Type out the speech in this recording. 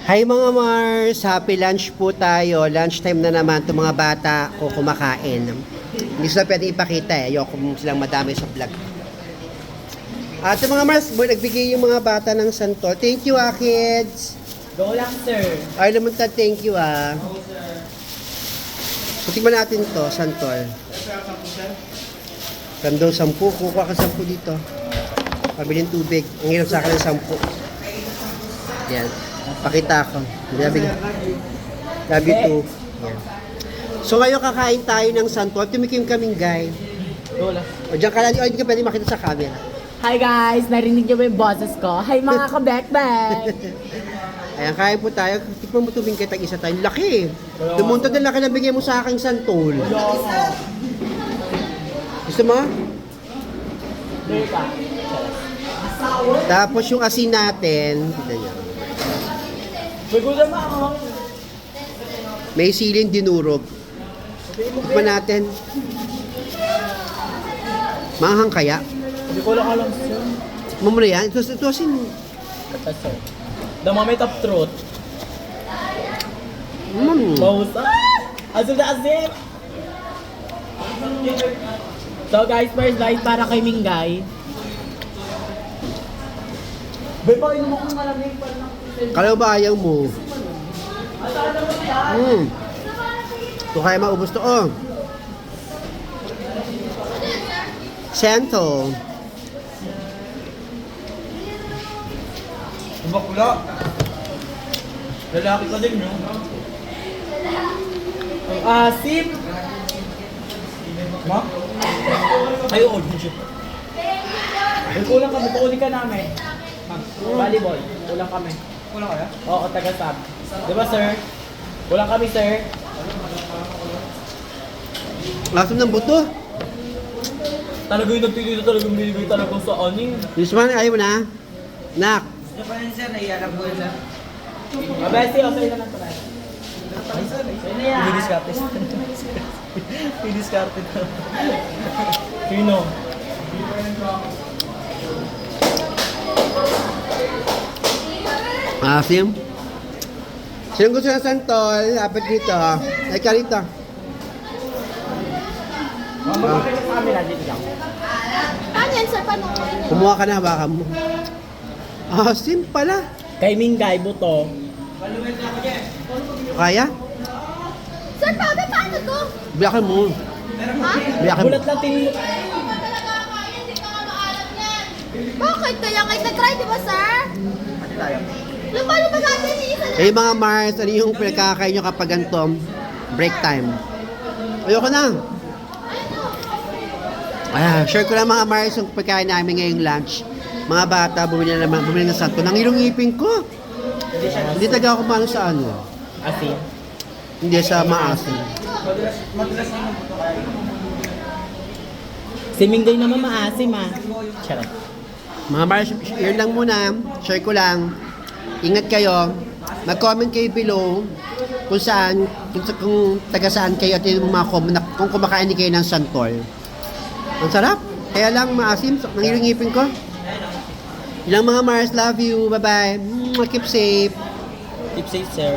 Hi mga Mars! Happy lunch po tayo. Lunchtime na naman itong mga bata ko kumakain. Hindi sila pwede ipakita eh. Ayoko silang madami sa vlog. At yung mga Mars, nagbigay yung mga bata ng santol. Thank you kids! Go lang, sir. Ay naman ta, thank you Putikman natin to, santol. Kando 10, kukuha ka 10 dito. Pabiling tubig. Ang hirap sa akin ng 10. Yan. Pakita ko. Love you too. Yan. So ngayon kakain tayo ng santol. Tumikim kaming guy. Go lang. O dyan ka lang, hindi ka pwede makita sa camera. Hi guys! Narinig niyo ba yung boses ko? Hi mga kabekbek! Ayan, kain po tayo. Tikman mo tubing kita isa tayo. Laki. Dumunta din laki na bigyan mo sa aking santol. Gusto mo? Tapos yung asin natin. Kita niya. Magulang mo ako. May siling dinurog. Tikman natin. Manghang kaya. Hindi ko lang alam, sir. Tikman mo na yan. Ito asin. Ito, sir. The moment of truth. Bosa! Asin na asin! So guys, first bite para kay Mingay. Bay, pakinom mo kung malamig pa lang. Kala ba ayaw mo? Ito kaya maubos to. Sento. Bakula. Lalaki ka din, no? Ang asim. Ma? Kayo, audition. Kulang kami, pauli ka namin. Volleyball, kulang kami. Kulang kaya? Oo, taga-sub. Diba, sir? Kulang kami, sir. Lasom ng buto. Talaga yung nagtitito talaga binibigay talaga sa aning. This one, ayaw mo na? Nak. Japan sir, naiyanak po yun sir. Mabesi, o sa'yo na lang tayo. Sa'yo na yan. Pinidiskarte. Pinidiskarte na. Sino? Asim. Sinong gusto ng santol? Dapat dito. Ay ka rito. Mamagkakay ka sa camera, dito lang. Ano yan, sir? Paano? Kumuha ka na, hawakan mo. Asim pala. Kay Mingay, buto. Kaya? Sir, paano to? Biyakan mo. Ha? Biyakan mo. Bulat lang tinili. Bakit? Kaya kayo nag-try, di ba, sir? Pati tayo. Paano ba natin isa na? Eh mga Mars, ano yung pinagkakain nyo kapag ganito? Break time. Ayoko na. Share ko lang mga Mars yung pagkain namin ngayong lunch. Mga bata, bumili na santo. Nangilong ngipin ko. Hindi taga ako paano sa ano. Asin. Hindi sa maasin. Madalas naman po ito kaya. Si Mingay naman maasim, ah. Charot. Mga Mars, yun lang muna. Share ko lang. Ingat kayo. Mag-comment kayo below kung saan, kung taga saan kayo at yung mga comment, kung kumakain kayo ng santol. Ang sarap. Kaya lang maasim. Nangilong ngipin ko. Ilang mga Mars, love you. Bye-bye. Keep safe. Keep safe, sir.